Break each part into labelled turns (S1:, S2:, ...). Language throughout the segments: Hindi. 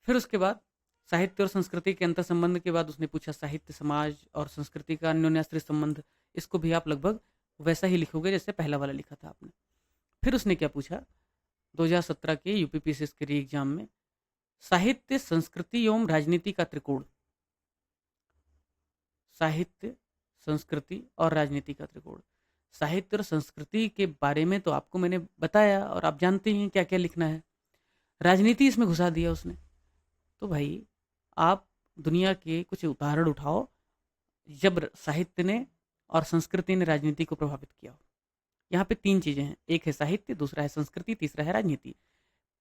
S1: फिर उसके बाद साहित्य और संस्कृति के अंतर संबंध के बाद उसने पूछा साहित्य, समाज और संस्कृति का अन्योन्याश्रित संबंध। इसको भी आप लगभग वैसा ही लिखोगे जैसे पहला वाला लिखा था आपने। फिर उसने क्या पूछा 2017 के यूपीपीएससी के री एग्जाम में, साहित्य, संस्कृति एवं राजनीति का त्रिकोण। साहित्य, संस्कृति और राजनीति का त्रिकोण। साहित्य और संस्कृति के बारे में तो आपको मैंने बताया और आप जानते ही हैं क्या क्या लिखना है। राजनीति इसमें घुसा दिया उसने। तो भाई आप दुनिया के कुछ उदाहरण उठाओ जब साहित्य ने और संस्कृति ने राजनीति को प्रभावित किया हो। यहाँ पे तीन चीजें हैं, एक है साहित्य, दूसरा है संस्कृति, तीसरा है राजनीति।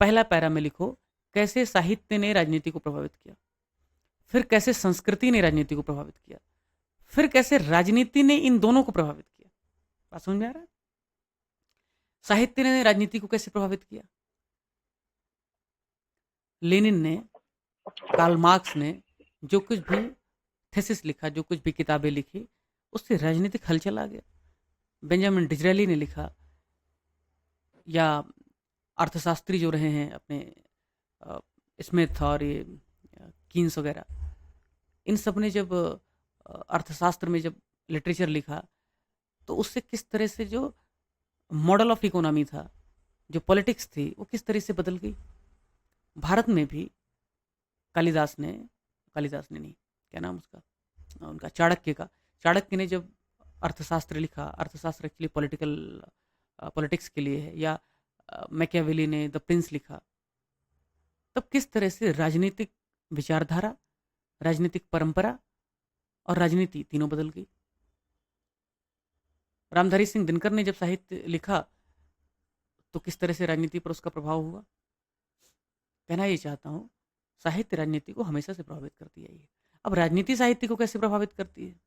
S1: पहला पैरा में लिखो कैसे साहित्य ने राजनीति को प्रभावित किया, फिर कैसे संस्कृति ने राजनीति को प्रभावित किया, फिर कैसे राजनीति ने इन दोनों को प्रभावित किया। बात समझ में आ रहा है? साहित्य ने राजनीति को कैसे प्रभावित किया? लेनिन ने, कार्ल मार्क्स ने जो कुछ भी थीसिस लिखा, जो कुछ भी किताबें लिखी, उससे राजनीतिक हलचल आ गया। बेंजामिन डिजरेली ने लिखा, या अर्थशास्त्री जो रहे हैं अपने स्मिथ और ये कीन्स वगैरह, इन सब ने जब अर्थशास्त्र में जब लिटरेचर लिखा तो उससे किस तरह से जो मॉडल ऑफ इकोनॉमी था, जो पॉलिटिक्स थी, वो किस तरह से बदल गई। भारत में भी कालिदास ने नहीं, क्या नाम उसका, उनका चाणक्य ने जब अर्थशास्त्र लिखा, अर्थशास्त्र एक्चुअली पॉलिटिक्स के लिए है, या मैकियावेली ने द प्रिंस लिखा, तब किस तरह से राजनीतिक विचारधारा, राजनीतिक परंपरा और राजनीति तीनों बदल गई। रामधारी सिंह दिनकर ने जब साहित्य लिखा तो किस तरह से राजनीति पर उसका प्रभाव हुआ। कहना ये चाहता हूँ, साहित्य राजनीति को हमेशा से प्रभावित करती आई है। अब राजनीति साहित्य को कैसे प्रभावित करती है?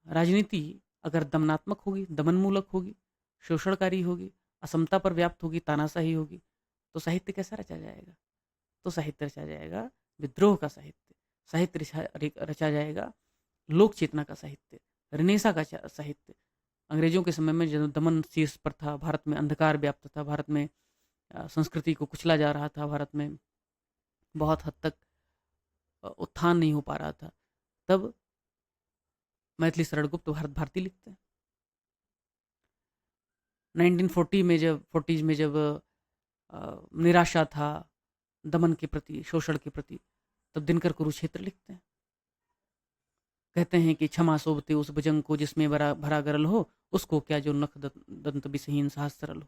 S1: राजनीति अगर दमनात्मक होगी, दमनमूलक होगी, शोषणकारी होगी, असमता पर व्याप्त होगी, तानाशाही होगी, तो साहित्य कैसा रचा जाएगा? तो साहित्य रचा जाएगा विद्रोह का साहित्य, रचा जाएगा लोक चेतना का साहित्य, रेनेसा का साहित्य। अंग्रेजों के समय में जब दमन शीर्ष पर था, भारत में अंधकार व्याप्त था, भारत में संस्कृति को कुचला जा रहा था, भारत में बहुत हद तक उत्थान नहीं हो पा रहा था, तब मैथिली शरण गुप्त भारत भारती लिखते हैं। 1940 में जब निराशा था दमन के प्रति, शोषण के प्रति, तब दिनकर कुरुक्षेत्र लिखते हैं। कहते हैं कि क्षमा शोभते उस भुजंग को जिसमें भरा गरल हो, उसको क्या जो नख दंत विषहीन साहस सरल हो।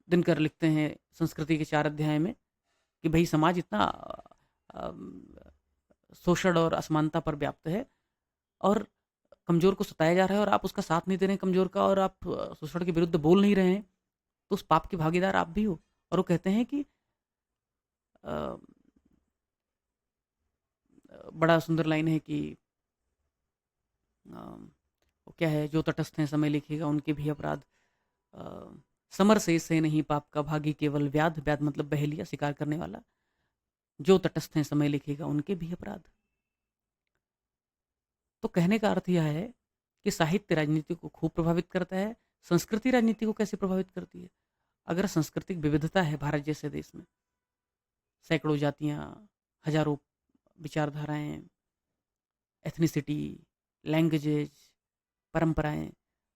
S1: दिनकर लिखते हैं संस्कृति के 4 अध्याय में कि भाई समाज इतना शोषण और असमानता पर व्याप्त है और कमजोर को सताया जा रहा है, और आप उसका साथ नहीं दे रहे हैं कमजोर का, और आप शोषण के विरुद्ध बोल नहीं रहे हैं, तो उस पाप के भागीदार आप भी हो। और वो कहते हैं कि बड़ा सुंदर लाइन है कि वो क्या है, जो तटस्थ हैं समय लिखेगा उनके भी अपराध, समर से नहीं पाप का भागी केवल व्याध, व्याध मतलब बहेलिया, शिकार करने वाला, जो तटस्थ हैं समय लिखेगा उनके भी अपराध। तो कहने का अर्थ यह है कि साहित्य राजनीति को खूब प्रभावित करता है। संस्कृति राजनीति को कैसे प्रभावित करती है? अगर सांस्कृतिक विविधता है भारत जैसे देश में, सैकड़ों जातियां, हजारों विचारधाराएं, एथनिसिटी, लैंग्वेजेज, परंपराएं,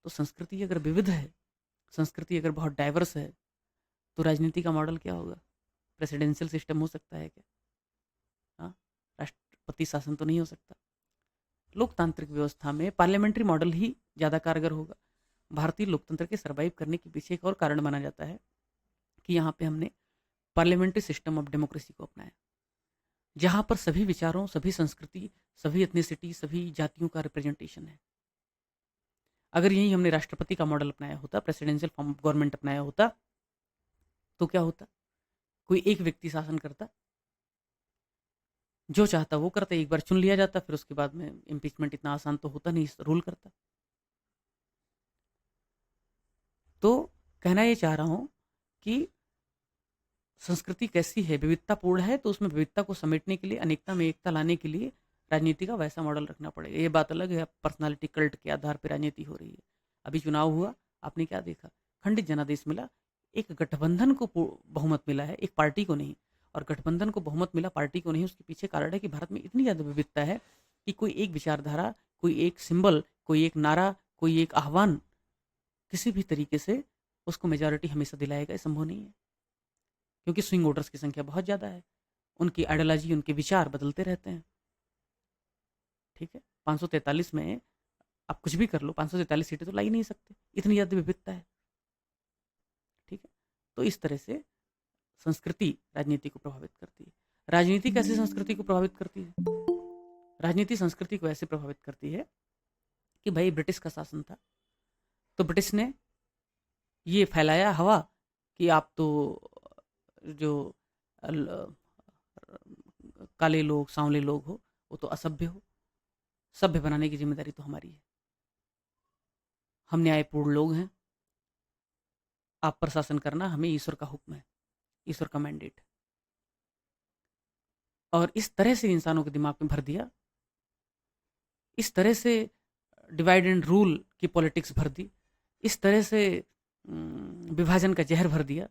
S1: तो संस्कृति अगर विविध है, संस्कृति अगर बहुत डाइवर्स है, तो राजनीति का मॉडल क्या होगा? प्रेसिडेंशियल सिस्टम हो सकता है क्या? हाँ, राष्ट्रपति शासन तो नहीं हो सकता। लोकतांत्रिक व्यवस्था में पार्लियामेंट्री मॉडल ही ज़्यादा कारगर होगा। भारतीय लोकतंत्र के सर्वाइव करने के पीछे एक और कारण माना जाता है कि यहाँ पे हमने पार्लियामेंट्री सिस्टम ऑफ डेमोक्रेसी को अपनाया, जहाँ पर सभी विचारों, सभी संस्कृति, सभी एथनिसिटी, सभी जातियों का रिप्रेजेंटेशन है। अगर यही हमने राष्ट्रपति का मॉडल अपनाया होता, प्रेसिडेंशियल फॉर्म ऑफ गवर्नमेंट अपनाया होता, तो क्या होता? कोई एक व्यक्ति शासन करता, जो चाहता वो करता, एक बार चुन लिया जाता, फिर उसके बाद में इम्पीचमेंट इतना आसान तो होता नहीं, रूल करता। तो कहना ये चाह रहा हूँ कि संस्कृति कैसी है, विविधतापूर्ण है, तो उसमें विविधता को समेटने के लिए, अनेकता में एकता लाने के लिए राजनीति का वैसा मॉडल रखना पड़ेगा। ये बात अलग है पर्सनालिटी कल्ट के आधार पर राजनीति हो रही है। अभी चुनाव हुआ, आपने क्या देखा? खंडित जनादेश मिला, एक गठबंधन को बहुमत मिला है, एक पार्टी को नहीं। और गठबंधन को बहुमत मिला, पार्टी को नहीं, उसके पीछे कारण है कि भारत में इतनी ज़्यादा विविधता है कि कोई एक विचारधारा, कोई एक सिंबल, कोई एक नारा, कोई एक आह्वान किसी भी तरीके से उसको मेजॉरिटी हमेशा दिलाएगा, ये संभव नहीं है। क्योंकि स्विंग वोटर्स की संख्या बहुत ज़्यादा है, उनकी आइडियोलॉजी, उनके विचार बदलते रहते हैं। ठीक है, 543 में आप कुछ भी कर लो, 543 सीटें तो ला ही नहीं सकते, इतनी ज़्यादा विविधता है। ठीक है, तो इस तरह से संस्कृति राजनीति को प्रभावित करती है। राजनीति कैसे संस्कृति को प्रभावित करती है? राजनीति संस्कृति को ऐसे प्रभावित करती है कि भाई ब्रिटिश का शासन था, तो ब्रिटिश ने ये फैलाया हवा कि आप तो जो काले लोग, सांवले लोग हो, वो तो असभ्य हो, सभ्य बनाने की जिम्मेदारी तो हमारी है, हम न्यायपूर्ण लोग हैं, आप पर शासन करना हमें ईश्वर का हुक्म है, ईश्वर का मैंडेट। और इस तरह से इंसानों के दिमाग में भर दिया, इस तरह से डिवाइड एंड रूल की पॉलिटिक्स भर दी, इस तरह से विभाजन का जहर भर दिया,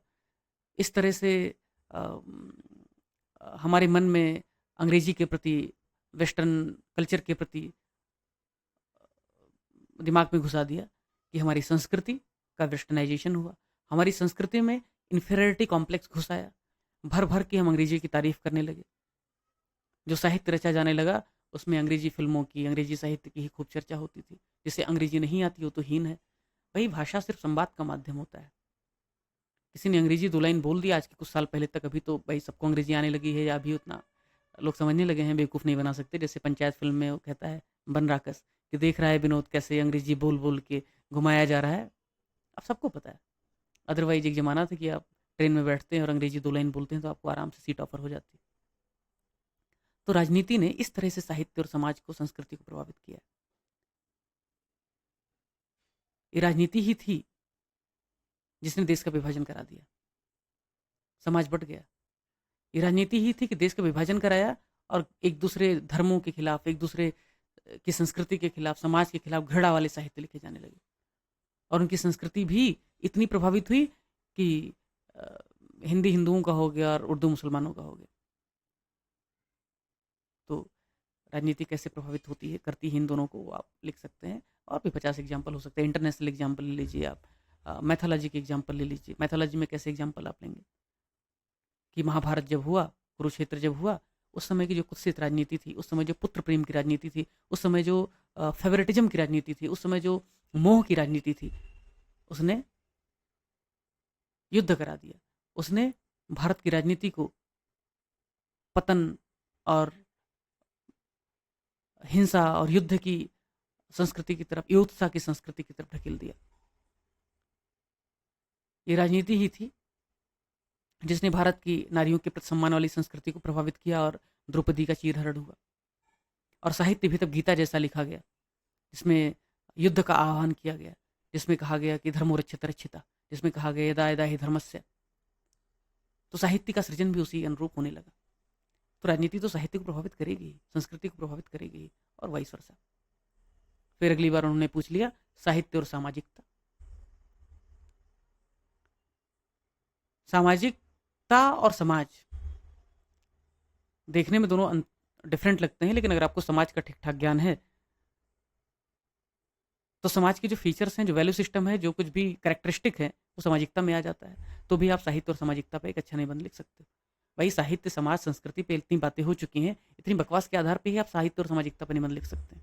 S1: इस तरह से हमारे मन में अंग्रेजी के प्रति, वेस्टर्न कल्चर के प्रति दिमाग में घुसा दिया कि हमारी संस्कृति का वेस्टर्नाइजेशन हुआ, हमारी संस्कृति में इन्फीरियरिटी कॉम्प्लेक्स घुस आया, भर भर के हम अंग्रेजी की तारीफ करने लगे। जो साहित्य रचा जाने लगा उसमें अंग्रेजी फिल्मों की, अंग्रेजी साहित्य की ही खूब चर्चा होती थी। जिसे अंग्रेजी नहीं आती हो तो हीन है। भाई भाषा सिर्फ संवाद का माध्यम होता है। किसी ने अंग्रेजी 2 लाइन बोल दिया आज के कुछ साल पहले तक, अभी तो भाई सबको अंग्रेजी आने लगी है, या अभी उतना लोग समझने लगे हैं, बेवकूफ़ नहीं बना सकते। जैसे पंचायत फिल्म में वो कहता है बन राकस कि देख रहा है विनोद कैसे अंग्रेजी बोल बोल के घुमाया जा रहा है। अब सबको पता है। अदरवाइज एक ज़माना था कि आप ट्रेन में बैठते हैं और अंग्रेजी 2 लाइन बोलते हैं तो आपको आराम से सीट ऑफर हो जाती है। तो राजनीति ने इस तरह से साहित्य और समाज को, संस्कृति को प्रभावित किया। ये राजनीति ही थी जिसने देश का विभाजन करा दिया, समाज बट गया। ये राजनीति ही थी कि देश का विभाजन कराया और एक दूसरे धर्मों के खिलाफ, एक दूसरे की संस्कृति के खिलाफ, समाज के खिलाफ घृणा वाले साहित्य लिखे जाने लगे। और उनकी संस्कृति भी इतनी प्रभावित हुई कि हिंदी हिंदुओं का हो गया और उर्दू मुसलमानों का हो गया। तो राजनीति कैसे प्रभावित होती है, करती है, इन दोनों को आप लिख सकते हैं। और भी 50 एग्जाम्पल हो सकते हैं। इंटरनेशनल एग्जाम्पल ले लीजिए आप, मैथोलॉजी के एग्जाम्पल ले लीजिए। मैथोलॉजी में कैसे एग्जाम्पल आप लेंगे कि महाभारत जब हुआ, कुरुक्षेत्र जब हुआ, उस समय की जो कुत्सित राजनीति थी, उस समय जो पुत्र प्रेम की राजनीति थी, उस समय जो फेवरेटिज्म की राजनीति थी, उस समय जो मोह की राजनीति थी, उसने युद्ध करा दिया। उसने भारत की राजनीति को पतन और हिंसा और युद्ध की संस्कृति की तरफ, योत्सा की संस्कृति की तरफ ढकेल दिया। ये राजनीति ही थी जिसने भारत की नारियों के प्रति सम्मान वाली संस्कृति को प्रभावित किया और द्रौपदी का चीरहरण हुआ। और साहित्य भी तब गीता जैसा लिखा गया, जिसमें युद्ध का आह्वान किया गया, जिसमें कहा गया कि धर्मो रक्षिता रक्षिता, जिसमें कहा गया यदा यदा हि धर्मस्य। तो साहित्य का सृजन भी उसी अनुरूप होने लगा। तो राजनीति तो साहित्य को प्रभावित करेगी, संस्कृति को प्रभावित करेगी, और वाइस वर्सा। फिर अगली बार उन्होंने पूछ लिया साहित्य और सामाजिकता। सामाजिकता और समाज देखने में दोनों डिफरेंट लगते हैं, लेकिन अगर आपको समाज का ठीक ठाक ज्ञान है तो समाज के जो फीचर्स हैं, जो वैल्यू सिस्टम है, जो कुछ भी कैरेक्टरिस्टिक है, वो सामाजिकता में आ जाता है। तो भी आप साहित्य और सामाजिकता पे एक अच्छा निबंध लिख सकते हो। वही साहित्य, समाज, संस्कृति पे इतनी बातें हो चुकी हैं, इतनी बकवास के आधार पे ही आप साहित्य और सामाजिकता पर निबंध लिख सकते हैं।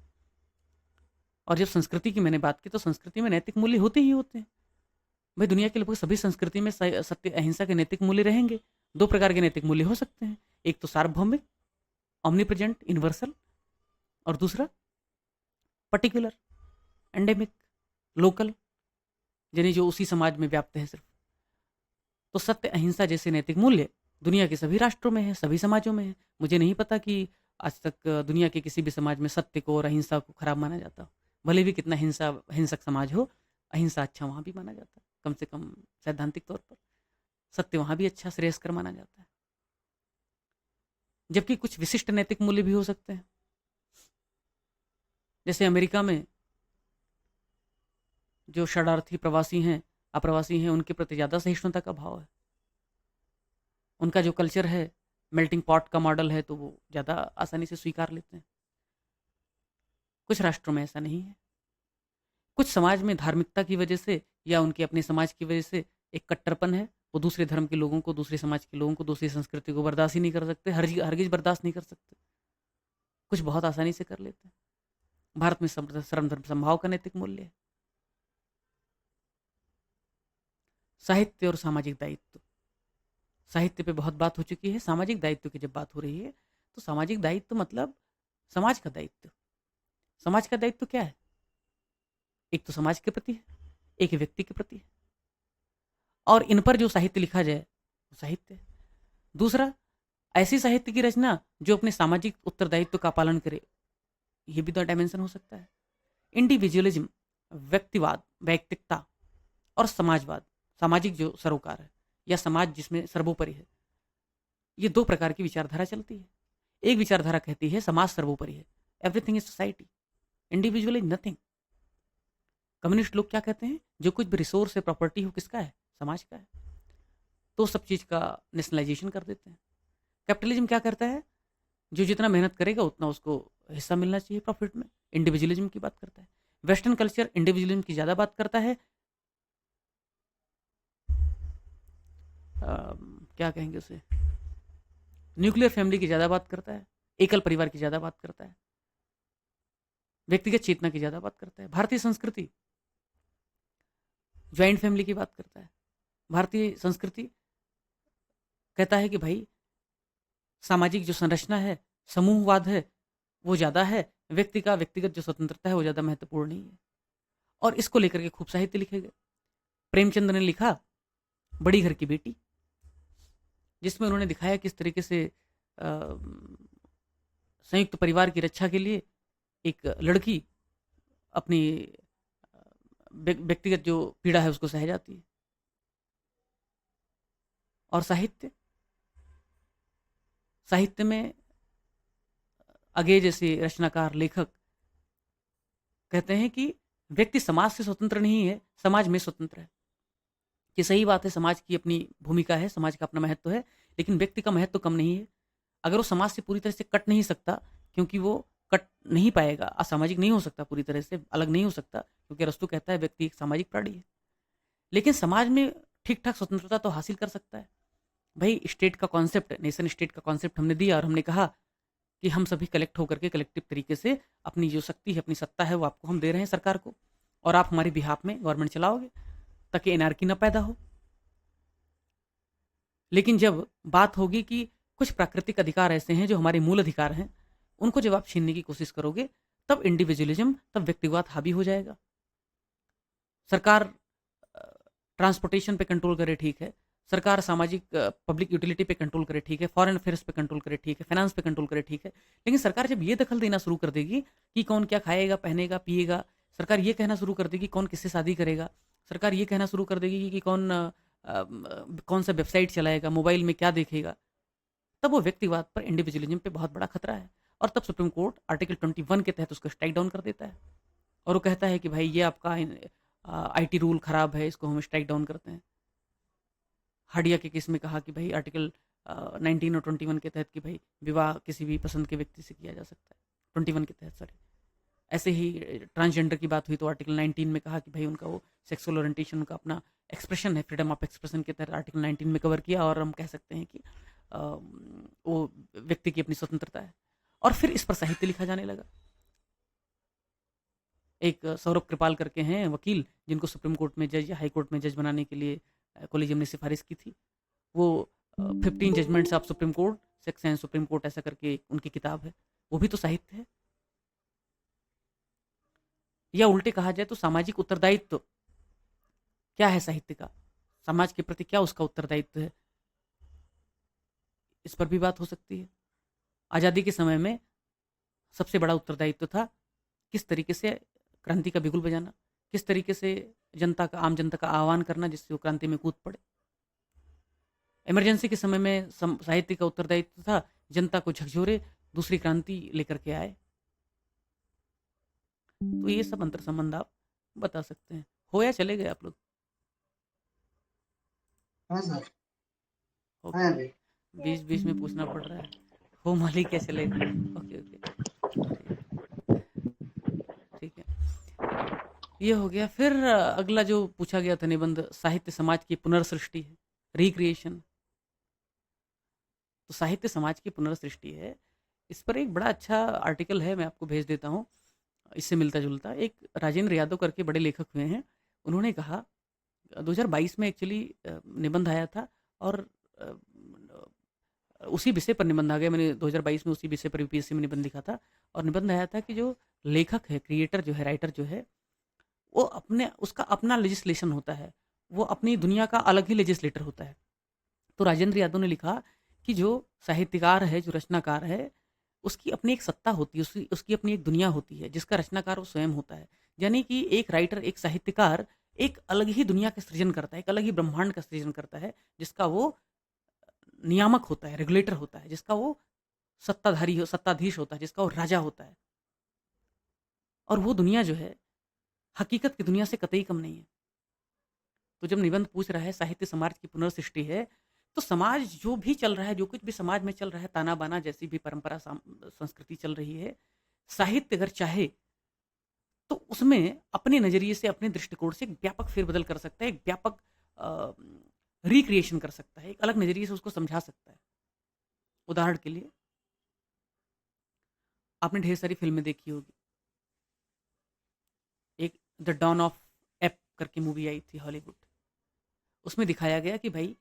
S1: और जब संस्कृति की मैंने बात की, तो संस्कृति में नैतिक मूल्य होते ही होते हैं। भाई दुनिया के लगभग सभी संस्कृति में सत्य, अहिंसा के नैतिक मूल्य रहेंगे। 2 प्रकार के नैतिक मूल्य हो सकते हैं, एक तो सार्वभौमिक, ऑमनीप्रेजेंट, यूनिवर्सल, और दूसरा पर्टिकुलर, एंडेमिक, लोकल, यानी जो उसी समाज में व्याप्त है सिर्फ। तो सत्य, अहिंसा जैसे नैतिक मूल्य दुनिया के सभी राष्ट्रों में है, सभी समाजों में है। मुझे नहीं पता कि आज तक दुनिया के किसी भी समाज में सत्य को और अहिंसा को खराब माना जाता हो। भले भी कितना हिंसक समाज हो, अहिंसा अच्छा वहाँ भी माना जाता है, कम से कम सैद्धांतिक तौर पर। सत्य वहाँ भी अच्छा, श्रेयस्कर माना जाता है। जबकि कुछ विशिष्ट नैतिक मूल्य भी हो सकते हैं। जैसे अमेरिका में जो शरणार्थी प्रवासी हैं, अप्रवासी हैं उनके प्रति ज़्यादा सहिष्णुता का भाव है। उनका जो कल्चर है, मेल्टिंग पॉट का मॉडल है, तो वो ज़्यादा आसानी से स्वीकार लेते हैं। कुछ राष्ट्रों में ऐसा नहीं है। कुछ समाज में धार्मिकता की वजह से या उनके अपने समाज की वजह से एक कट्टरपन है। वो दूसरे धर्म के लोगों को, दूसरे समाज के लोगों को, दूसरी संस्कृति को बर्दाश्त ही नहीं कर सकते, हरगिज बर्दाश्त नहीं कर सकते। कुछ बहुत आसानी से कर लेते हैं। भारत में सर्व धर्म समभाव का नैतिक मूल्य है। साहित्य और सामाजिक दायित्व। साहित्य पे बहुत बात हो चुकी है। सामाजिक दायित्व की जब बात हो रही है तो सामाजिक दायित्व मतलब समाज का दायित्व। समाज का दायित्व क्या है? एक तो समाज के प्रति है, एक व्यक्ति के प्रति है, और इन पर जो साहित्य लिखा जाए वो साहित्य है। दूसरा, ऐसी साहित्य की रचना जो अपने सामाजिक उत्तरदायित्व का पालन करे, ये भी तो डायमेंशन हो सकता है। इंडिविजुअलिज्म, व्यक्तिवाद, वैयक्तिकता, और समाजवाद, सामाजिक जो सरोकार है या समाज जिसमें सर्वोपरि है, ये दो प्रकार की विचारधारा चलती है। एक विचारधारा कहती है समाज सर्वोपरि है, everything is society, individual is nothing. Communist लोग क्या कहते हैं? जो कुछ भी रिसोर्स है, प्रॉपर्टी हो, किसका है? समाज का है। तो सब चीज का नेशनलाइजेशन कर देते हैं। कैपिटलिज्म क्या करता है? जो जितना मेहनत करेगा उतना उसको हिस्सा मिलना चाहिए प्रॉफिट में। इंडिविजुअलिज्म की बात करता है। वेस्टर्न कल्चर इंडिविजुअलिज्म की ज्यादा बात करता है। क्या कहेंगे उसे, न्यूक्लियर फैमिली की ज्यादा बात करता है, एकल परिवार की ज्यादा बात करता है, व्यक्तिगत चेतना की ज्यादा बात करता है। भारतीय संस्कृति ज्वाइंट फैमिली की बात करता है। भारतीय संस्कृति कहता है कि भाई सामाजिक जो संरचना है, समूहवाद है, वो ज्यादा है, व्यक्ति का व्यक्तिगत जो स्वतंत्रता है वो ज्यादा महत्वपूर्ण नहीं है। और इसको लेकर के खूब साहित्य लिखे गए। प्रेमचंद ने लिखा बड़ी घर की बेटी, जिसमें उन्होंने दिखाया किस तरीके से संयुक्त परिवार की रक्षा के लिए एक लड़की अपनी व्यक्तिगत जो पीड़ा है उसको सह जाती है। और साहित्य, साहित्य में आगे जैसे रचनाकार लेखक कहते हैं कि व्यक्ति समाज से स्वतंत्र नहीं है, समाज में स्वतंत्र है। ये सही बात है, समाज की अपनी भूमिका है, समाज का अपना महत्व है, लेकिन व्यक्ति का महत्व कम नहीं है। अगर वो समाज से पूरी तरह से कट नहीं सकता, क्योंकि वो कट नहीं पाएगा, असामाजिक नहीं हो सकता, पूरी तरह से अलग नहीं हो सकता, क्योंकि अरस्तु कहता है व्यक्ति एक सामाजिक प्राणी है। लेकिन समाज में ठीक ठाक स्वतंत्रता तो हासिल कर सकता है। भाई स्टेट का कॉन्सेप्ट, नेशन स्टेट का कॉन्सेप्ट हमने दिया और हमने कहा कि हम सभी कलेक्ट होकर के कलेक्टिव तरीके से अपनी जो शक्ति है, अपनी सत्ता है, वो आपको हम दे रहे हैं सरकार को, और आप हमारे बिहाफ में गवर्नमेंट चलाओगे ताकि एनार्की ना पैदा हो। लेकिन जब बात होगी कि कुछ प्राकृतिक अधिकार ऐसे हैं जो हमारे मूल अधिकार हैं, उनको जब आप छीनने की कोशिश करोगे, तब इंडिविजुअलिज्म, तब व्यक्तिवाद हावी हो जाएगा। सरकार ट्रांसपोर्टेशन पे कंट्रोल करे, ठीक है, सरकार सामाजिक पब्लिक यूटिलिटी पे कंट्रोल करे, ठीक है, फॉरेन अफेयर्स पे कंट्रोल करे, ठीक है, फाइनेंस पे कंट्रोल करे, ठीक है, लेकिन सरकार जब ये दखल देना शुरू कर देगी कि कौन क्या खाएगा, पहनेगा, पिएगा, सरकार ये कहना शुरू कर देगी कौन किससे शादी करेगा, सरकार ये कहना शुरू कर देगी कि कौन सा वेबसाइट चलाएगा, मोबाइल में क्या देखेगा, तब वो व्यक्तिवाद पर, इंडिविजुअलिज्म पे बहुत बड़ा खतरा है। और तब सुप्रीम कोर्ट आर्टिकल 21 के तहत उसको स्ट्राइक डाउन कर देता है और वो कहता है कि भाई ये आपका आईटी रूल खराब है, इसको हम स्ट्राइक डाउन करते हैं। हाडिया के केस में कहा कि भाई आर्टिकल 19 और 21 के तहत कि भाई विवाह किसी भी पसंद के व्यक्ति से किया जा सकता है, 21 के तहत, सॉरी। ऐसे ही ट्रांसजेंडर की बात हुई तो आर्टिकल 19 में कहा कि भाई उनका वो सेक्सुअल ओरिएंटेशन, उनका अपना एक्सप्रेशन है, फ्रीडम ऑफ एक्सप्रेशन के तहत आर्टिकल 19 में कवर किया, और हम कह सकते हैं कि वो व्यक्ति की अपनी स्वतंत्रता है। और फिर इस पर साहित्य लिखा जाने लगा। एक सौरभ कृपाल करके हैं वकील, जिनको सुप्रीम कोर्ट में जज या हाई कोर्ट में जज बनाने के लिए कॉलेजियम ने सिफारिश की थी। वो 15 judgements of supreme court, section supreme court, ऐसा करके उनकी किताब है, वो भी तो साहित्य है। या उल्टे कहा जाए तो सामाजिक उत्तरदायित्व क्या है साहित्य का, समाज के प्रति क्या उसका उत्तरदायित्व है, इस पर भी बात हो सकती है। आज़ादी के समय में सबसे बड़ा उत्तरदायित्व था किस तरीके से क्रांति का बिगुल बजाना, किस तरीके से जनता का, आम जनता का आह्वान करना जिससे वो क्रांति में कूद पड़े। इमरजेंसी के समय में साहित्य का उत्तरदायित्व था जनता को झकझोरे, दूसरी क्रांति लेकर के आए। तो ये सब अंतर संबंध आप बता सकते हैं। हो या चले गए आप लोग?
S2: हाँ सर। हाँ
S1: ओके,
S2: जी।
S1: बीच बीच में पूछना पड़ रहा है। हो माली कैसे लेगा। ओके ओके, ठीक ठीक है। ये हो गया। फिर अगला जो पूछा गया था निबंध, साहित्य समाज की पुनर्सृष्टि है, रिक्रिएशन। तो साहित्य समाज की पुनर्सृष्टि है, इस पर एक बड़ा अच्छा आर्टिकल है, मैं आपको भेज देता हूँ। इससे मिलता जुलता एक राजेंद्र यादव करके बड़े लेखक हुए हैं। उन्होंने कहा 2022 में एक्चुअली निबंध आया था, और अ, उसी विषय पर निबंध आ गया। मैंने 2022 में उसी विषय पर यूपीएससी में निबंध लिखा था, और निबंध आया था कि जो लेखक है, क्रिएटर जो है, राइटर जो है, वो अपने उसका अपना लेजिस्लेशन होता है, वो अपनी दुनिया का अलग ही लेजिस्लेटर होता है। तो राजेंद्र यादव ने लिखा कि जो साहित्यकार है, जो रचनाकार है, उसकी अपनी एक सत्ता होती है, उसकी उसकी अपनी एक दुनिया होती है, जिसका रचनाकार वो स्वयं होता है। यानी कि एक राइटर, एक साहित्यकार एक अलग ही दुनिया का सृजन करता है, एक अलग ही ब्रह्मांड का सृजन करता है, जिसका वो नियामक होता है, रेगुलेटर होता है, जिसका वो सत्ताधीश होता है, जिसका वो राजा होता है। और वो दुनिया जो है, हकीकत की दुनिया से कतई कम नहीं है। तो जब निबंध पूछ रहा है साहित्य समाज की पुनर्सृष्टि है, तो समाज जो भी चल रहा है, जो कुछ भी समाज में चल रहा है, ताना बाना जैसी भी परंपरा संस्कृति चल रही है, साहित्य अगर चाहे तो उसमें अपने नजरिए से, अपने दृष्टिकोण से एक व्यापक फेरबदल कर सकता है, एक व्यापक रिक्रिएशन कर सकता है, एक अलग नजरिए से उसको समझा सकता है। उदाहरण के लिए, आपने ढेर सारी फिल्में देखी होगी। एक द डॉन ऑफ एप करके मूवी आई थी, हॉलीवुड। उसमें दिखाया गया कि भाई,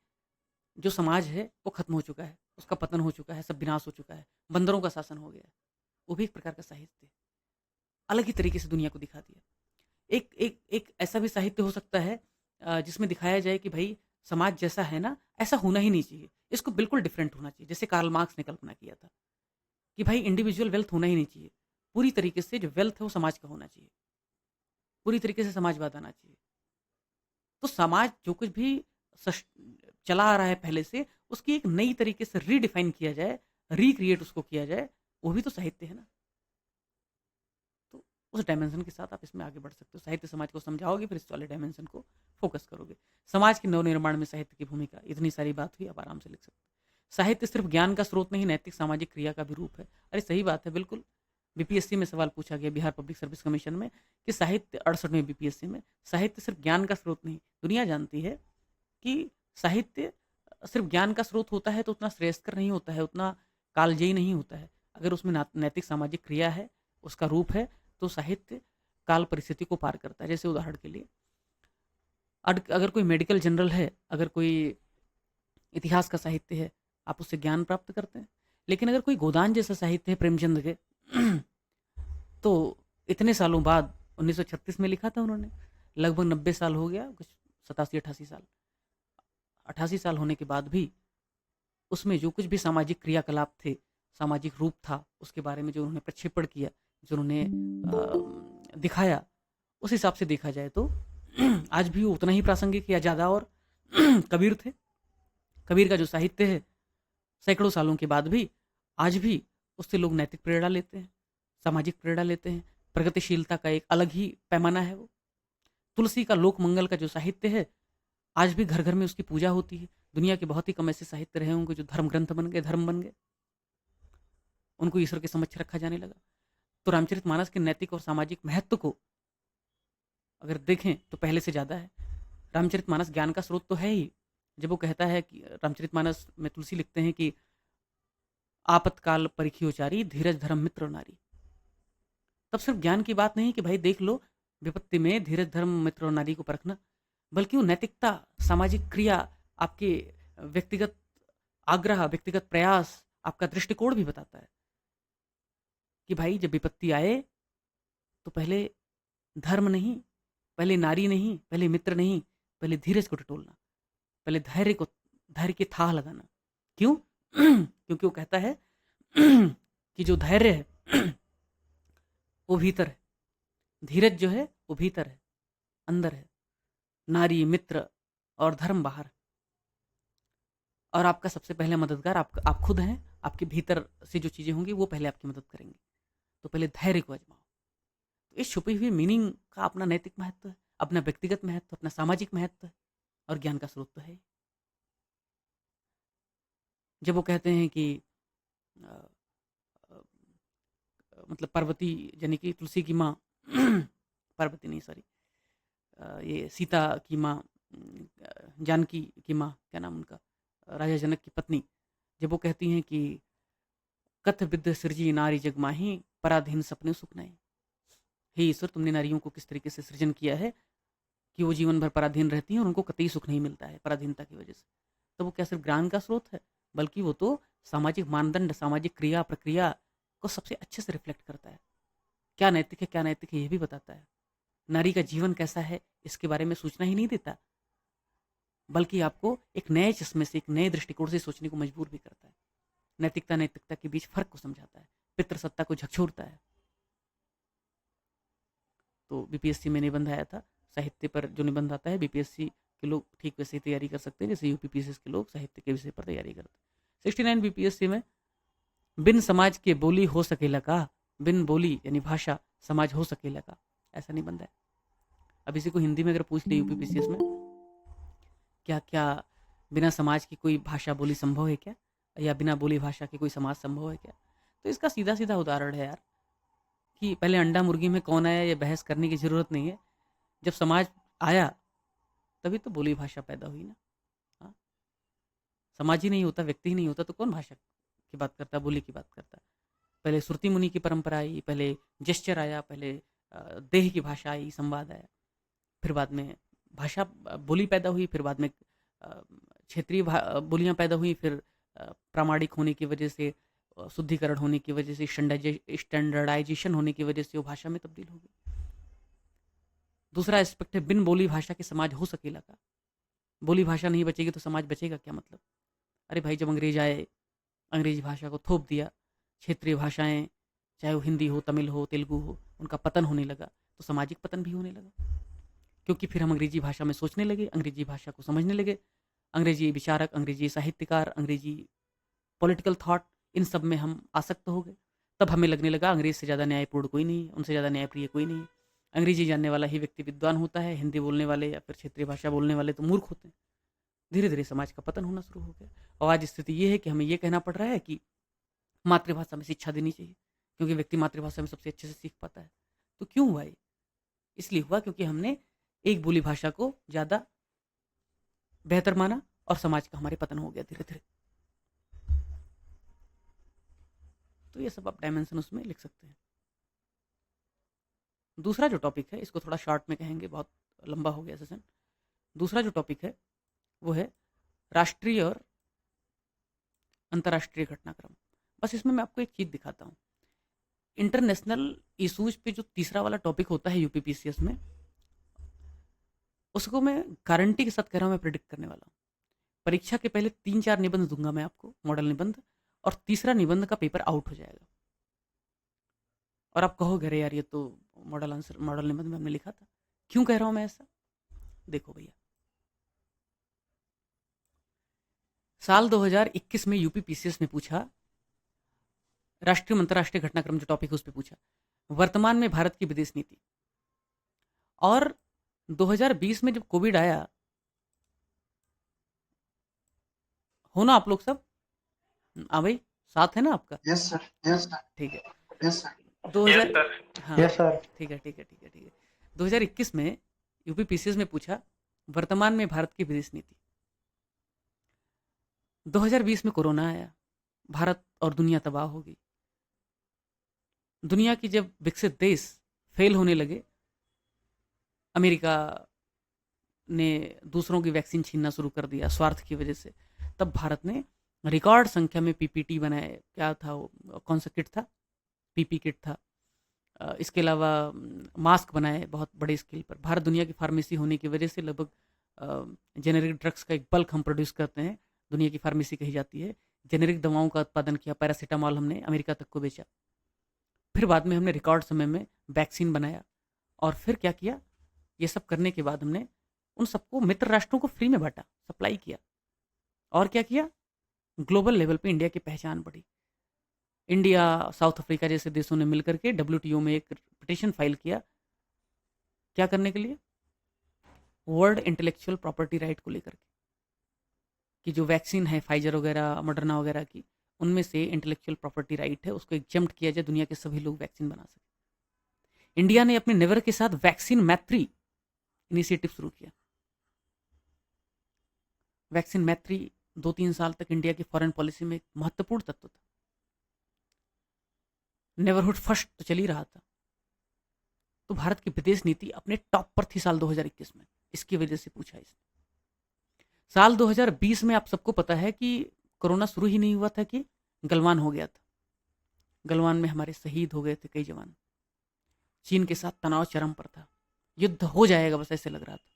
S1: जो समाज है वो खत्म हो चुका है, उसका पतन हो चुका है, सब विनाश हो चुका है, बंदरों का शासन हो गया है। वो भी एक प्रकार का साहित्य है, अलग ही तरीके से दुनिया को दिखा दिया। एक एक एक ऐसा भी साहित्य हो सकता है जिसमें दिखाया जाए कि भाई, समाज जैसा है ना, ऐसा होना ही नहीं चाहिए, इसको बिल्कुल डिफरेंट होना चाहिए। जैसे कार्ल मार्क्स ने कल्पना किया था कि भाई, इंडिविजुअल वेल्थ होना ही नहीं चाहिए, पूरी तरीके से जो वेल्थ है वो समाज का होना चाहिए, पूरी तरीके से समाजवाद आना चाहिए। तो समाज जो कुछ भी सश चला आ रहा है पहले से, उसकी एक नई तरीके से रीडिफाइन किया जाए, रिक्रिएट उसको किया जाए, वो भी तो साहित्य है ना। तो उस डायमेंशन के साथ आप इसमें आगे बढ़ सकते हो, साहित्य समाज को समझाओगे, फिर इस वाले डायमेंशन को फोकस करोगे। समाज के नवनिर्माण में साहित्य की भूमिका, इतनी सारी बात हुई, आप आराम से लिख सकते हो। साहित्य सिर्फ ज्ञान का स्रोत नहीं, नैतिक सामाजिक क्रिया का भी रूप है। अरे सही बात है, बिल्कुल। बीपीएससी में सवाल पूछा गया, बिहार पब्लिक सर्विस कमीशन में, कि साहित्य 68वें बीपीएससी में, साहित्य सिर्फ ज्ञान का स्रोत नहीं। दुनिया जानती है कि साहित्य सिर्फ ज्ञान का स्रोत होता है तो उतना श्रेयस्कर नहीं होता है, उतना कालजयी नहीं होता है। अगर उसमें नैतिक सामाजिक क्रिया है, उसका रूप है, तो साहित्य काल परिस्थिति को पार करता है। जैसे उदाहरण के लिए, अगर कोई मेडिकल जर्नल है, अगर कोई इतिहास का साहित्य है, आप उससे ज्ञान प्राप्त करते हैं। लेकिन अगर कोई गोदान जैसा साहित्य है प्रेमचंद के, तो इतने सालों बाद, 1936 में लिखा था उन्होंने, लगभग 90 साल हो गया, कुछ 87-88 साल, 88 साल होने के बाद भी उसमें जो कुछ भी सामाजिक क्रियाकलाप थे, सामाजिक रूप था, उसके बारे में जो उन्होंने प्रक्षेपण किया, जो उन्होंने दिखाया, उस हिसाब से देखा जाए तो आज भी वो उतना ही प्रासंगिक या ज़्यादा। और कबीर थे, कबीर का जो साहित्य है, सैकड़ों सालों के बाद भी आज भी उससे लोग नैतिक प्रेरणा लेते हैं, सामाजिक प्रेरणा लेते हैं। प्रगतिशीलता का एक अलग ही पैमाना है वो। तुलसी का लोक मंगल का जो साहित्य है, आज भी घर घर में उसकी पूजा होती है। दुनिया के बहुत ही कम ऐसे साहित्य रहे होंगे जो धर्म ग्रंथ बन गए, धर्म बन गए, उनको ईश्वर के समक्ष रखा जाने लगा। तो रामचरितमानस के नैतिक और सामाजिक महत्व को अगर देखें तो पहले से ज़्यादा है। रामचरितमानस ज्ञान का स्रोत तो है ही। जब वो कहता है कि रामचरितमानस में तुलसी लिखते हैं कि आपतकाल परिखियो चारी, धीरज धर्म मित्र नारी, तब सिर्फ ज्ञान की बात नहीं कि भाई देख लो, विपत्ति में धीरज धर्म मित्र और नारी को परखना, बल्कि वो नैतिकता, सामाजिक क्रिया, आपके व्यक्तिगत आग्रह, व्यक्तिगत प्रयास, आपका दृष्टिकोण भी बताता है कि भाई, जब विपत्ति आए तो पहले धर्म नहीं, पहले नारी नहीं, पहले मित्र नहीं, पहले धीरज को टटोलना, पहले धैर्य की थाह लगाना। क्यों? क्योंकि वो कहता है कि जो धैर्य है वो भीतर है, धीरज जो है वो भीतर है, अंदर है, नारी, मित्र और धर्म बाहर। और आपका सबसे पहले मददगार आप खुद हैं। आपके भीतर से जो चीज़ें होंगी वो पहले आपकी मदद करेंगी। तो पहले धैर्य को आजमाओ। तो इस छुपी हुई मीनिंग का अपना नैतिक महत्व है, अपना व्यक्तिगत महत्व, अपना सामाजिक महत्व है, और ज्ञान का स्रोत तो है। जब वो कहते हैं कि अ, अ, मतलब पार्वती यानी कि तुलसी की माँ पार्वती नहीं, सॉरी, ये सीता की माँ, जानकी की माँ, क्या नाम उनका, राजा जनक की पत्नी, जब वो कहती हैं कि कथ विद्य सृजी नारी जग माही, पराधीन सपने सुख नहीं। हे ईश्वर, तुमने नारियों को किस तरीके से सृजन किया है कि वो जीवन भर पराधीन रहती हैं और उनको कतई सुख नहीं मिलता है पराधीनता की वजह से। तो वो क्या सिर्फ ज्ञान का स्रोत है, बल्कि वो तो सामाजिक मानदंड, सामाजिक क्रिया प्रक्रिया को सबसे अच्छे से रिफ्लेक्ट करता है। क्या नैतिक है, क्या नैतिक है, ये भी बताता है। नारी का जीवन कैसा है, इसके बारे में सूचना ही नहीं देता, बल्कि आपको एक नए चश्मे से, एक नए दृष्टिकोण से सोचने को मजबूर भी करता है। नैतिकता नैतिकता के बीच फर्क को समझाता है, पितृसत्ता को झकझोरता है। तो बीपीएससी में निबंध आया था, साहित्य पर जो निबंध आता है बीपीएससी के लोग ठीक वैसे ही तैयारी कर सकते हैं जैसे यूपीपीएससी के लोग साहित्य के विषय पर तैयारी करते हैं। 69 बीपीएससी में बिन समाज के बोली हो सकेला का, बिन बोली यानी भाषा समाज हो सकेला का, ऐसा निबंध है। अब इसी को हिंदी में अगर पूछ ले यूपीपीसीएस में, क्या क्या बिना समाज की कोई भाषा बोली संभव है क्या, या बिना बोली भाषा की कोई समाज संभव है क्या, तो इसका सीधा सीधा उदाहरण है यार कि पहले अंडा मुर्गी में कौन आया, ये बहस करने की जरूरत नहीं है। जब समाज आया तभी तो बोली भाषा पैदा हुई ना। हाँ, समाज ही नहीं होता, व्यक्ति ही नहीं होता, तो कौन भाषा की बात करता, बोली की बात करता। पहले श्रुति मुनि की परंपरा आई, पहले जेस्चर आया, पहले देह की भाषा आई, संवाद आया, फिर बाद में भाषा बोली पैदा हुई, फिर बाद में क्षेत्रीय बोलियां पैदा हुई, फिर प्रामाणिक होने की वजह से, शुद्धिकरण होने की वजह से, स्टैंडर्डाइजेशन होने की वजह से वो भाषा में तब्दील हो गई। दूसरा एस्पेक्ट है बिन बोली भाषा के समाज हो सकेला का। बोली भाषा नहीं बचेगी तो समाज बचेगा क्या, मतलब? अरे भाई, जब अंग्रेज आए, अंग्रेजी भाषा को थोप दिया, क्षेत्रीय भाषाएं चाहे वो हिंदी हो, तमिल हो, तेलुगु हो, उनका पतन होने लगा, तो सामाजिक पतन भी होने लगा, क्योंकि फिर हम अंग्रेजी भाषा में सोचने लगे, अंग्रेजी भाषा को समझने लगे, अंग्रेजी विचारक, अंग्रेजी साहित्यकार, अंग्रेजी पॉलिटिकल थॉट, इन सब में हम आसक्त हो गए। तब हमें लगने लगा अंग्रेज से ज़्यादा न्यायपूर्ण कोई नहीं है, उनसे ज़्यादा न्यायप्रिय कोई नहीं है, अंग्रेजी जानने वाला ही व्यक्ति विद्वान होता है, हिंदी बोलने वाले या फिर क्षेत्रीय भाषा बोलने वाले तो मूर्ख होते हैं। धीरे धीरे समाज का पतन होना शुरू हो गया, और आज स्थिति ये है कि हमें ये कहना पड़ रहा है कि मातृभाषा में शिक्षा देनी चाहिए, क्योंकि व्यक्ति मातृभाषा में सबसे अच्छे से सीख पाता है। तो क्यों हुआ ये? इसलिए हुआ क्योंकि हमने एक बोली भाषा को ज़्यादा बेहतर माना और समाज का हमारे पतन हो गया धीरे धीरे। तो ये सब आप डायमेंशन उसमें लिख सकते हैं। दूसरा जो टॉपिक है, इसको थोड़ा शॉर्ट में कहेंगे, बहुत लंबा हो गया सेशन। दूसरा जो टॉपिक है वो है राष्ट्रीय और अंतर्राष्ट्रीय घटनाक्रम। बस इसमें मैं आपको एक चीज़ दिखाता हूँ। इंटरनेशनल इशूज पे जो तीसरा वाला टॉपिक होता है यूपीपीसीएस में, उसको मैं गारंटी के साथ कह रहा हूँ, मैं प्रिडिक्ट करने वाला हूँ। परीक्षा के पहले 3-4 निबंध दूंगा मैं आपको, मॉडल निबंध, और तीसरा निबंध का पेपर आउट हो जाएगा। और आप कहोगे अरे यार, ये तो मॉडल आंसर, मॉडल निबंध में हमने लिखा था। क्यों कह रहा हूँ मैं ऐसा? देखो भैया, साल 2021 में यूपीपीसीएस ने पूछा, राष्ट्रीय अंतर्राष्ट्रीय घटनाक्रम जो टॉपिक है उस पर पूछा, वर्तमान में भारत की विदेश नीति। और 2020 में जब कोविड आया, हो ना आप लोग सब? हाँ भाई, साथ है ना आपका?
S2: यस सर, यस सर,
S1: ठीक है।
S2: यस सर,
S1: 2000, हाँ
S3: यस सर।
S1: ठीक है ठीक है ठीक है ठीक है। 2021 में यूपीपीसीएस में पूछा, वर्तमान में भारत की विदेश नीति। 2020 में कोरोना आया, भारत और दुनिया तबाह हो गई। दुनिया की जब विकसित देश फेल होने लगे, अमेरिका ने दूसरों की वैक्सीन छीनना शुरू कर दिया स्वार्थ की वजह से, तब भारत ने रिकॉर्ड संख्या में पीपीटी बनाए। क्या था वो, कौन सा किट था? पीपी किट था। इसके अलावा मास्क बनाए बहुत बड़े स्केल पर। भारत दुनिया की फार्मेसी होने की वजह से लगभग जेनेरिक ड्रग्स का एक बल्क हम प्रोड्यूस करते हैं, दुनिया की फार्मेसी कही जाती है। जेनेरिक दवाओं का उत्पादन किया, पैरासीटामॉल हमने अमेरिका तक को बेचा। फिर बाद में हमने रिकॉर्ड समय में वैक्सीन बनाया, और फिर क्या किया, ये सब करने के बाद हमने उन सबको मित्र राष्ट्रों को फ्री में बांटा, सप्लाई किया। और क्या किया, ग्लोबल लेवल पे इंडिया की पहचान बढ़ी। इंडिया, साउथ अफ्रीका जैसे देशों ने मिलकर के डब्ल्यूटीओ में एक पिटीशन फाइल किया, क्या करने के लिए? वर्ल्ड इंटेलेक्चुअल प्रॉपर्टी राइट को लेकर के। कि जो वैक्सीन है फाइजर वगैरह मॉडर्ना वगैरह की, उनमें से इंटेलेक्चुअल प्रॉपर्टी राइट है उसको एग्जेम्प्ट किया जाए, दुनिया के सभी लोग वैक्सीन बना सके। इंडिया ने अपने नेवर के साथ वैक्सीन मैत्री इनिशिएटिव शुरू किया। वैक्सीन मैत्री 2-3 साल तक इंडिया की फॉरेन पॉलिसी में एक महत्वपूर्ण तत्व था। नेबरहुड फर्स्ट तो चल ही रहा था। तो भारत की विदेश नीति अपने टॉप पर थी साल 2021 में, इसकी वजह से पूछा इसने। साल 2020 में आप सबको पता है कि कोरोना शुरू ही नहीं हुआ था कि गलवान हो गया था। गलवान में हमारे शहीद हो गए थे कई जवान। चीन के साथ तनाव चरम पर था, युद्ध हो जाएगा बस ऐसे लग रहा था।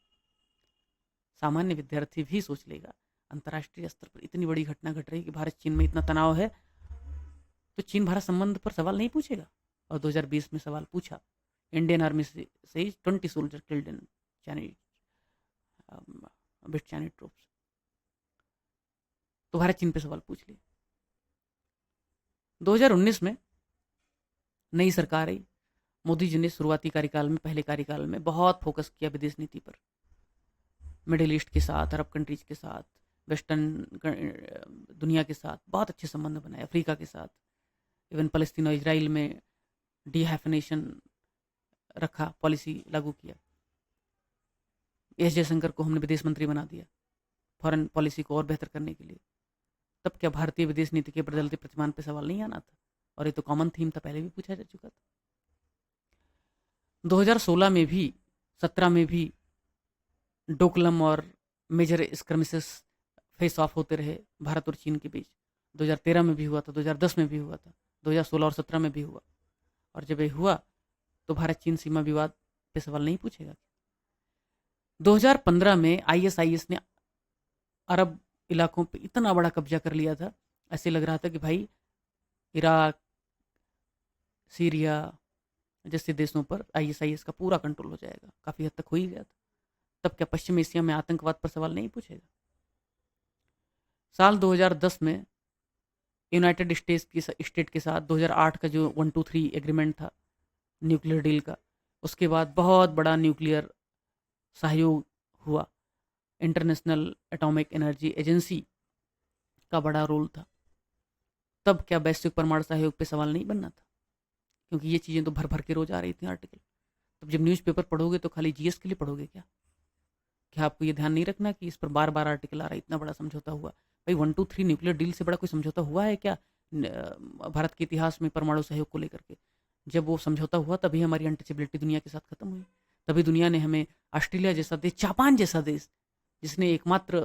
S1: सामान्य विद्यार्थी भी सोच लेगा अंतर्राष्ट्रीय स्तर पर इतनी बड़ी घटना घट रही कि भारत चीन में इतना तनाव है, तो चीन भारत संबंध पर सवाल नहीं पूछेगा। और 2020 में सवाल पूछा। इंडियन आर्मी से 20 soldier killed in Chinese troops. तो भारत चीन पे सवाल पूछ लिया। 2019 में नई सरकार आई। मोदी जी ने शुरुआती कार्यकाल में, पहले कार्यकाल में बहुत फोकस किया विदेश नीति पर। मिडिल ईस्ट के साथ, अरब कंट्रीज के साथ, वेस्टर्न दुनिया के साथ बहुत अच्छे संबंध बनाए, अफ्रीका के साथ, इवन फलस्तीन और इजराइल में डीहैफनेशन रखा, पॉलिसी लागू किया। एस जयशंकर को हमने विदेश मंत्री बना दिया फॉरेन पॉलिसी को और बेहतर करने के लिए। तब क्या भारतीय विदेश नीति के बदलते प्रतिमान पे सवाल नहीं आना था? और ये तो कॉमन थीम था, पहले भी पूछा जा चुका था। 2016 में भी, 17 में भी डोकलम और मेजर स्क्रमिसेस फेस ऑफ होते रहे भारत और चीन के बीच। 2013 में भी हुआ था, 2010 में भी हुआ था, 2016 और 17 में भी हुआ। और जब ये हुआ तो भारत चीन सीमा विवाद पे सवाल नहीं पूछेगा। 2015 में ISIS ने अरब इलाकों पे इतना बड़ा कब्जा कर लिया था, ऐसे लग रहा था कि भाई इराक, सीरिया जैसे देशों पर ISIS का पूरा कंट्रोल हो जाएगा। काफ़ी हद तक हो ही गया था। तब क्या पश्चिम एशिया में आतंकवाद पर सवाल नहीं पूछेगा? साल 2010 में यूनाइटेड स्टेट के साथ 2008 का जो 123 एग्रीमेंट था न्यूक्लियर डील का, उसके बाद बहुत बड़ा न्यूक्लियर सहयोग हुआ। इंटरनेशनल एटॉमिक एनर्जी एजेंसी का बड़ा रोल था। तब क्या वैश्विक परमाणु सहयोग पे सवाल नहीं बनना था? क्योंकि ये चीज़ें तो भर भर के रोज आ रही थी आर्टिकल। तब जब न्यूज़पेपर पढ़ोगे तो खाली GS के लिए पढ़ोगे क्या? क्या आपको ये ध्यान नहीं रखना कि इस पर बार बार आर्टिकल आ रहा है, इतना बड़ा समझौता हुआ? भाई 123 न्यूक्लियर डील से बड़ा कोई समझौता हुआ है क्या भारत के इतिहास में परमाणु सहयोग को लेकर के? जब वो समझौता हुआ तभी हमारी अनटचेबिलिटी दुनिया के साथ खत्म हुई। तभी दुनिया ने हमें, ऑस्ट्रेलिया जैसा देश, जापान जैसा देश जिसने एकमात्र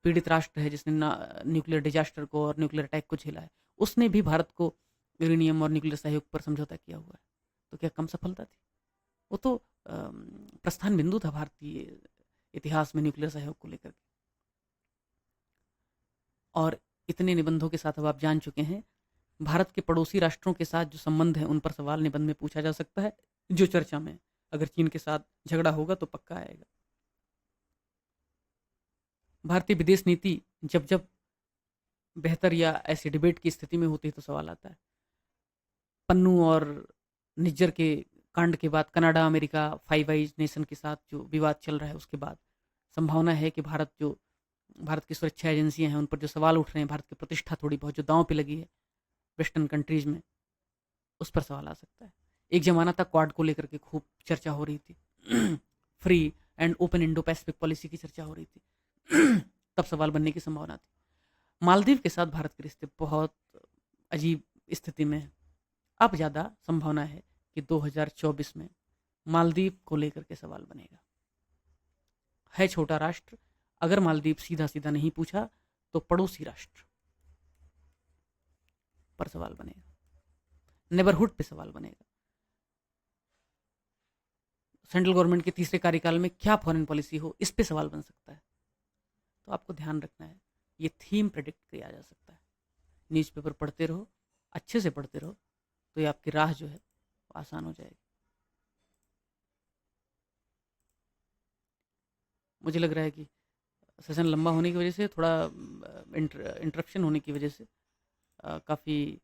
S1: पीड़ित राष्ट्र है जिसने न्यूक्लियर डिजास्टर को और न्यूक्लियर अटैक को झेला है, उसने भी भारत को यूरेनियम और न्यूक्लियर सहयोग पर समझौता किया हुआ है। तो क्या कम सफलता थी? वो तो प्रस्थान बिंदु था भारतीय इतिहास में न्यूक्लियर सहयोग को लेकर के। और इतने निबंधों के साथ अब आप जान चुके हैं भारत के पड़ोसी राष्ट्रों के साथ जो संबंध है उन पर सवाल निबंध में पूछा जा सकता है, जो चर्चा में। अगर चीन के साथ झगड़ा होगा तो पक्का आएगा। भारतीय विदेश नीति जब जब बेहतर या ऐसी डिबेट की स्थिति में होती है तो सवाल आता है। पन्नू और निज्जर के कांड के बाद, Canada America five eyes nation के साथ जो विवाद चल रहा है, उसके बाद संभावना है कि भारत की सुरक्षा एजेंसियां हैं उन पर जो सवाल उठ रहे हैं, भारत की प्रतिष्ठा थोड़ी बहुत जो दांव पे लगी है वेस्टर्न कंट्रीज में, उस पर सवाल आ सकता है। एक जमाना था क्वाड को लेकर के खूब चर्चा हो रही थी free and open Indo Pacific policy की चर्चा हो रही थी तब सवाल बनने की संभावना थी। मालदीव के साथ भारत के रिश्ते बहुत अजीब स्थिति में है। अब ज़्यादा संभावना है कि 2024 में मालदीव को लेकर के सवाल बनेगा। है छोटा राष्ट्र, अगर मालदीव सीधा सीधा नहीं पूछा तो पड़ोसी राष्ट्र पर सवाल बनेगा, नेबरहुड पे सवाल बनेगा। सेंट्रल गवर्नमेंट के तीसरे कार्यकाल में क्या फॉरेन पॉलिसी हो, इस पे सवाल बन सकता है। तो आपको ध्यान रखना है, ये थीम प्रेडिक्ट किया जा सकता है। न्यूज़पेपर पढ़ते रहो, अच्छे से पढ़ते रहो, तो ये आपकी राह जो है वो आसान हो जाएगी। मुझे लग रहा है कि सेशन लंबा होने की वजह से, थोड़ा इंटरप्शन होने की वजह से काफ़ी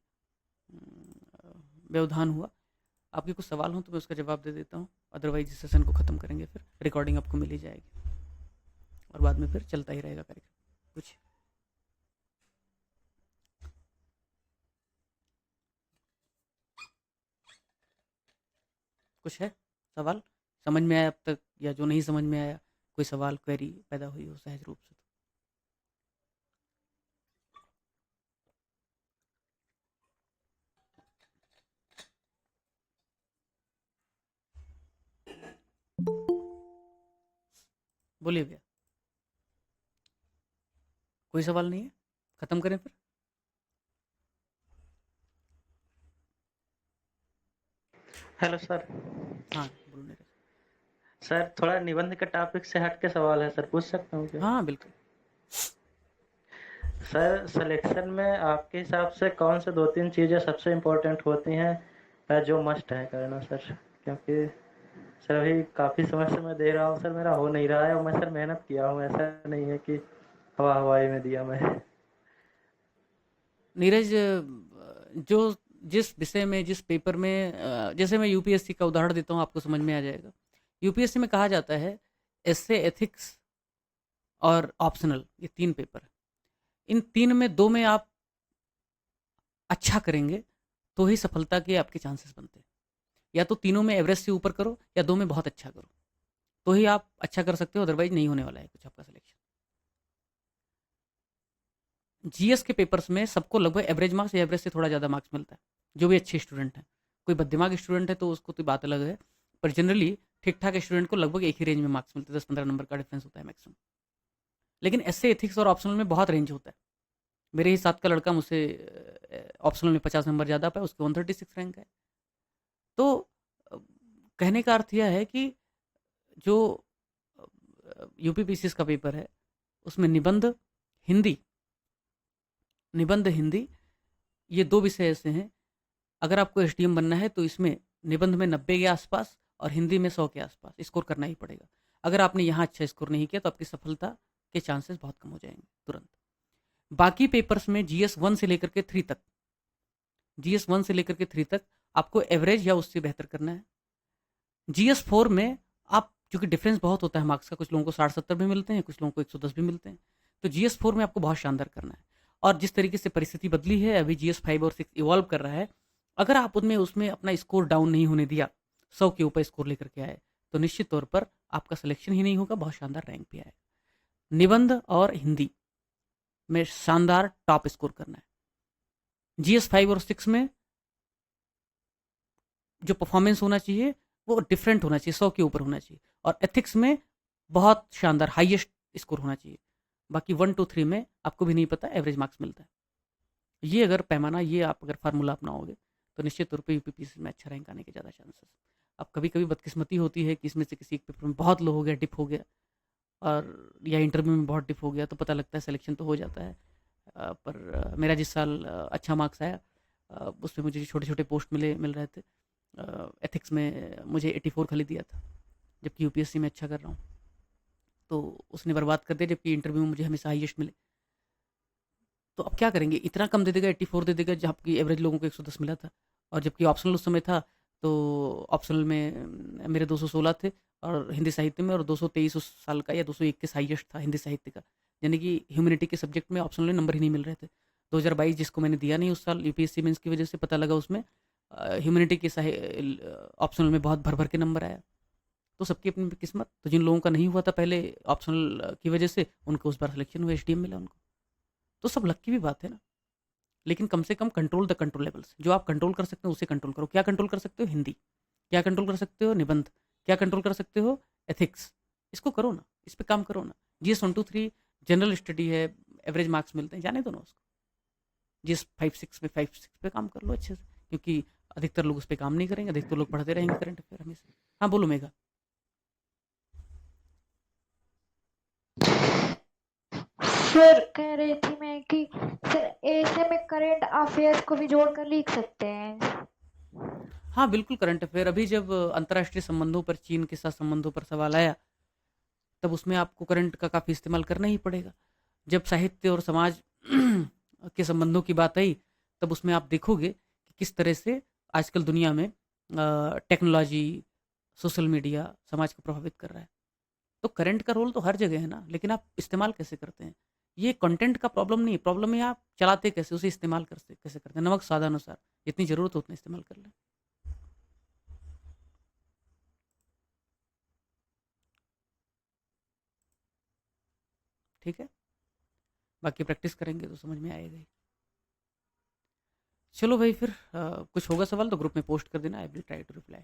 S1: व्यवधान हुआ। आपके कुछ सवाल हों तो मैं उसका जवाब दे देता हूँ, अदरवाइज इस सेशन को ख़त्म करेंगे, फिर रिकॉर्डिंग आपको मिल ही जाएगी और बाद में फिर चलता ही रहेगा कार्यक्रम। कुछ कुछ है सवाल समझ में आया अब तक, या जो नहीं समझ में आया, कोई सवाल क्वेरी पैदा हुई हो सहज रूप से? बोलिए भैया, कोई सवाल नहीं है? खत्म करें फिर?
S3: Hello sir.
S1: हाँ बोलने का।
S3: सर थोड़ा निबंध के टॉपिक से हट के सवाल है सर, पूछ सकता हूँ क्या?
S1: हाँ बिल्कुल।
S3: सर सिलेक्शन में आपके हिसाब से कौन से 2-3 चीज़ें सबसे इम्पोर्टेंट होती हैं जो मस्ट है करना सर? क्योंकि सर अभी काफ़ी समय से मैं दे रहा हूँ सर, मेरा हो नहीं रहा है और मैं सर मेहनत किया हूँ, ऐसा नहीं है कि हवाई में दिया मैं।
S1: नीरज, जो जिस विषय में जिस पेपर में जैसे मैं यूपीएससी का उदाहरण देता हूँ, आपको समझ में आ जाएगा। यूपीएससी में कहा जाता है एसए, एथिक्स और ऑप्शनल, ये 3 पेपर हैं। इन 3 में 2 में आप अच्छा करेंगे तो ही सफलता के आपके चांसेस बनते हैं। या तो तीनों में एवरेज से ऊपर करो, या 2 में बहुत अच्छा करो, तो ही आप अच्छा कर सकते हो, अदरवाइज नहीं होने वाला है कुछ आपका सिलेक्शन। जीएस के पेपर्स में सबको लगभग एवरेज मार्क्स या एवरेज से थोड़ा ज़्यादा मार्क्स मिलता है, जो भी अच्छे स्टूडेंट हैं। कोई बददिमाग स्टूडेंट है तो उसको तो बात अलग है, पर जनरली ठीक ठाक स्टूडेंट को लगभग एक ही रेंज में मार्क्स मिलते हैं, 10-15 नंबर का डिफरेंस होता है मैक्सिमम। लेकिन एसए, एथिक्स और ऑप्शनल में बहुत रेंज होता है। मेरे ही साथ का लड़का मुझसे ऑप्शनल में 50 नंबर ज़्यादा पाया, उसके 136 रैंक है। तो कहने का अर्थ यह है कि जो यूपीपीसीएस का पेपर है उसमें हिंदी निबंध हिंदी, ये 2 विषय ऐसे हैं, अगर आपको एसडीएम बनना है तो इसमें निबंध में 90 के आसपास और हिंदी में 100 के आसपास स्कोर करना ही पड़ेगा। अगर आपने यहाँ अच्छा स्कोर नहीं किया तो आपकी सफलता के चांसेस बहुत कम हो जाएंगे तुरंत। बाकी पेपर्स में जीएस 1 से लेकर के 3 तक, जीएस 1 से लेकर के 3 तक आपको एवरेज या उससे बेहतर करना है। जीएस 4 में आप, क्योंकि डिफरेंस बहुत होता है मार्क्स का, कुछ लोगों को 60-70 भी मिलते हैं, कुछ लोगों को 110 भी मिलते हैं, तो जीएस 4 में आपको बहुत शानदार करना है। और जिस तरीके से परिस्थिति बदली है, अभी जीएस 5 और 6 इवॉल्व कर रहा है, अगर आप उनमें उसमें अपना स्कोर डाउन नहीं होने दिया, 100 के ऊपर स्कोर लेकर के आए, तो निश्चित तौर पर आपका सिलेक्शन ही नहीं होगा, बहुत शानदार रैंक भी आएगा। निबंध और हिंदी में शानदार टॉप स्कोर करना है। जीएस 5 और 6 में जो परफॉर्मेंस होना चाहिए वो डिफरेंट होना चाहिए, 100 के ऊपर होना चाहिए। और एथिक्स में बहुत शानदार हाईएस्ट स्कोर होना चाहिए। बाकी 1 to 3 में आपको भी नहीं पता, एवरेज मार्क्स मिलता है। ये अगर पैमाना, ये आप अगर फार्मूला अपनाओगे तो निश्चित तौर पे यूपीपीसी में अच्छा रैंक आने के ज़्यादा चांसेस। अब कभी कभी बदकिस्मती होती है कि इसमें से किसी एक पेपर में बहुत लो हो गया, डिप हो गया, और या इंटरव्यू में बहुत डिप हो गया, तो पता लगता है सिलेक्शन तो हो जाता है। पर मेरा जिस साल अच्छा मार्क्स आया, उसमें मुझे छोटे छोटे पोस्ट मिल रहे थे। एथिक्स में मुझे 84 खाली दिया था, जबकि यूपीएससी में अच्छा कर रहा हूँ, तो उसने बर्बाद कर दिया, जबकि इंटरव्यू में मुझे हमेशा हाईएस्ट मिले। तो अब क्या करेंगे, इतना कम दे देगा, 84 दे देगा, जबकि एवरेज लोगों को 110 मिला था। और जबकि ऑप्शनल उस समय था, तो ऑप्शनल में मेरे 216 थे और हिंदी साहित्य में, और 223 उस साल का, या 221 हाईएस्ट था हिंदी साहित्य का। यानी कि ह्यूमैनिटी के सब्जेक्ट में ऑप्शनल में नंबर ही नहीं मिल रहे थे। 2022 जिसको मैंने दिया नहीं उस साल, यूपीएससी मेंस की वजह से पता लगा उसमें ह्यूमैनिटी के ऑप्शनल में बहुत भर भर के नंबर आया। तो सबकी अपनी अपनी किस्मत। तो जिन लोगों का नहीं हुआ था पहले ऑप्शनल की वजह से, उनको उस बार सिलेक्शन हुआ, एसडीएम मिला उनको। तो सब लक की भी बात है ना। लेकिन कम से कम कंट्रोल द कंट्रोलेबल्स, जो आप कंट्रोल कर सकते हो उसे कंट्रोल करो। क्या कंट्रोल कर सकते हो? हिंदी। क्या कंट्रोल कर सकते हो? निबंध। क्या कंट्रोल कर सकते हो? एथिक्स। इसको करो ना, इस पे काम करो ना। जीएस 1 2 3 जनरल स्टडी है, एवरेज मार्क्स मिलते हैं, जाने दो ना उसको। जीएस 5 6 पे काम कर लो अच्छे से, क्योंकि अधिकतर लोग उस पर काम नहीं करेंगे, अधिकतर लोग पढ़ते रहेंगे करंट अफेयर हमेशा। हाँ बोलो मेघा।
S4: सर कह रही थी मैं कि सर ऐसे में करंट अफेयर्स को भी जोड़कर लिख सकते हैं।
S1: हाँ बिल्कुल, करंट अफेयर। अभी जब अंतर्राष्ट्रीय संबंधों पर, चीन के साथ संबंधों पर सवाल आया, तब उसमें आपको करंट का काफ़ी इस्तेमाल करना ही पड़ेगा। जब साहित्य और समाज के संबंधों की बात आई, तब उसमें आप देखोगे कि किस तरह से आजकल दुनिया में टेक्नोलॉजी, सोशल मीडिया समाज को प्रभावित कर रहा है। तो करंट का रोल तो हर जगह है ना, लेकिन आप इस्तेमाल कैसे करते हैं? ये कंटेंट का प्रॉब्लम नहीं है, प्रॉब्लम है आप चलाते कैसे, उसे इस्तेमाल कैसे करते हैं। नमक स्वादानुसार, जितनी ज़रूरत हो उतना इस्तेमाल कर लें। ठीक है, बाकी प्रैक्टिस करेंगे तो समझ में आएगा ही। चलो भाई फिर कुछ होगा सवाल तो ग्रुप में पोस्ट कर देना, I will try to reply.